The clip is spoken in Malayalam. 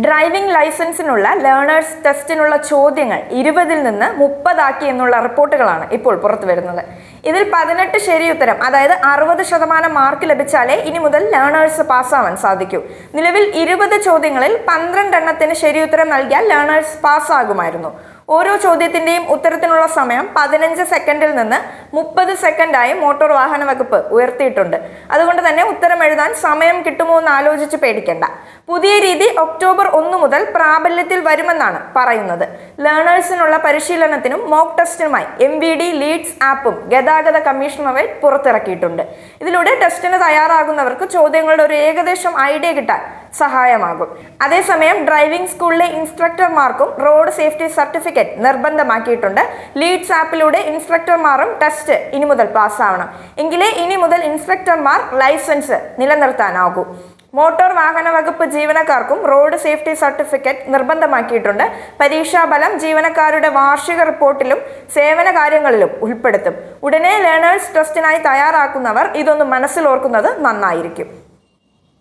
ഡ്രൈവിംഗ് ലൈസൻസിനുള്ള ലേണേഴ്സ് ടെസ്റ്റിനുള്ള ചോദ്യങ്ങൾ 20-ൽ നിന്ന് 30 ആക്കി എന്നുള്ള റിപ്പോർട്ടുകളാണ് ഇപ്പോൾ പുറത്തു വരുന്നത്. ഇതിൽ 18 ശരിയുത്തരം, അതായത് 60% മാർക്ക് ലഭിച്ചാലേ ഇനി മുതൽ ലേണേഴ്സ് പാസ്സാവാൻ സാധിക്കൂ. നിലവിൽ 20 ചോദ്യങ്ങളിൽ 12 എണ്ണത്തിന് ശരിയുത്തരം നൽകിയാൽ ലേണേഴ്സ് പാസ്സാകുമായിരുന്നു. ഓരോ ചോദ്യത്തിന്റെയും ഉത്തരത്തിനുള്ള സമയം 15 സെക്കൻഡിൽ നിന്ന് 30 സെക്കൻഡായി മോട്ടോർ വാഹന വകുപ്പ് ഉയർത്തിയിട്ടുണ്ട്. അതുകൊണ്ട് തന്നെ ഉത്തരം എഴുതാൻ സമയം കിട്ടുമോ എന്ന് ആലോചിച്ച് പേടിക്കേണ്ട. പുതിയ രീതി ഒക്ടോബർ 1 മുതൽ പ്രാബല്യത്തിൽ വരുമെന്നാണ് പറയുന്നത്. ലേണേഴ്സിനുള്ള പരിശീലനത്തിനും മോക്ക് ടെസ്റ്റിനുമായി MVD ലീഡ്സ് ആപ്പും ഗതാഗത കമ്മീഷണറേറ്റ് പുറത്തിറക്കിയിട്ടുണ്ട്. ഇതിലൂടെ ടെസ്റ്റിന് തയ്യാറാകുന്നവർക്ക് ചോദ്യങ്ങളുടെ ഒരു ഏകദേശം ഐഡിയ കിട്ടാൻ സഹായമാകും. അതേസമയം ഡ്രൈവിംഗ് സ്കൂളിലെ ഇൻസ്ട്രക്ടർമാർക്കും റോഡ് സേഫ്റ്റി സർട്ടിഫിക്കറ്റ് നിർബന്ധമാക്കിയിട്ടുണ്ട്. ലീഡ്സ് ആപ്പിലൂടെ ഇൻസ്ട്രക്ടർമാരും ടെസ്റ്റ് ഇനി മുതൽ പാസ്സാവണം. എങ്കിലേ ഇനി മുതൽ ഇൻസ്ട്രക്ടർമാർ ലൈസൻസ് നിലനിർത്താനാകൂ. മോട്ടോർ വാഹന വകുപ്പ് ജീവനക്കാർക്കും റോഡ് സേഫ്റ്റി സർട്ടിഫിക്കറ്റ് നിർബന്ധമാക്കിയിട്ടുണ്ട്. പരീക്ഷാഫലം ജീവനക്കാരുടെ വാർഷിക റിപ്പോർട്ടിലും സേവന കാര്യങ്ങളിലും ഉൾപ്പെടുത്തും. ഉടനെ ലേണേഴ്സ് ടെസ്റ്റിനായി തയ്യാറാക്കുന്നവർ ഇതൊന്ന് മനസ്സിലോർക്കുന്നത് നന്നായിരിക്കും.